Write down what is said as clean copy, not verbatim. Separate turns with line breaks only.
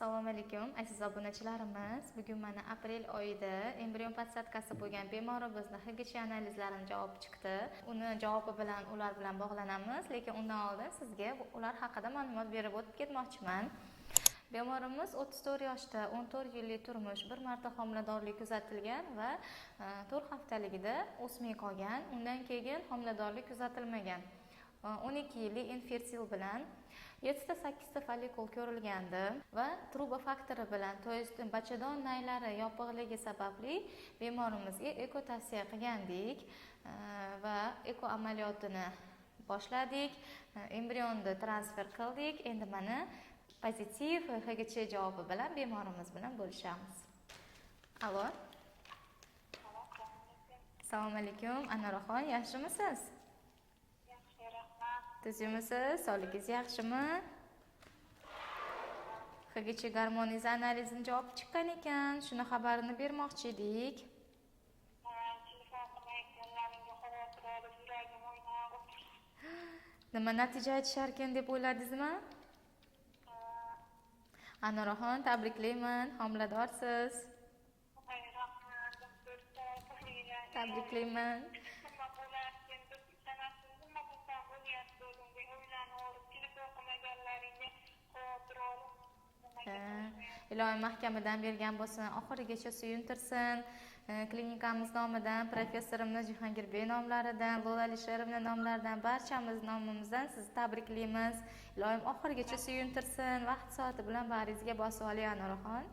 Assalomu alaykum aziz obunachilarimiz. Bugun mana aprel oyida embrion podsadkasi bo'lgan bemorimizni HGC analizlarini javobi chiqdi. Uni javobi bilan ular bilan bog'lanamiz, lekin undan oldin sizga ular haqida ma'lumot berib o'tib ketmoqchiman. Bemorimiz 34 yoshda, 14 yillik turmush, bir marta homiladorlik kuzatilgan va 4 haftaligida o'smay qolgan. Undan keyin homiladorlik kuzatilmagan. 12 yillik infertil bilan 7-8 follikul ko'rilgandi va truba faktori bilan, to есть bachadon naylari yopiqligi sababli bemorimizga eko tavsiya qilgandik va eko amaliyotini boshladik, embrionni transfer qildik. Endi mana pozitiv HGC javobi bilan bemorimiz bilan bo'lishamiz. Alo. Assalomu alaykum, Anoraxon, yaxshimisiz? Tuzimisiz? Sog'ligingiz yaxshimi? HGC gormoniz analizini javob chiqqan ekan, shuni xabarini bermoqchi edik. Nima natija aytishar ekan deb o'yladingizmi? Anoraxon, tabriklayman, homiladorsiz. Tabriklayman. Iloyim mahkamadan bergan bo'lsin, oxirigacha suyuntirsin. Klinikamiz nomidan, professorimiz Jahongirbek nomlaridan, Lola Alisherovna nomlaridan, barchamiz nomimizdan sizni tabriklaymiz. Iloyim oxirigacha suyuntirsin. Vaqt soati bilan baringizga bosib oling, Anoraxon.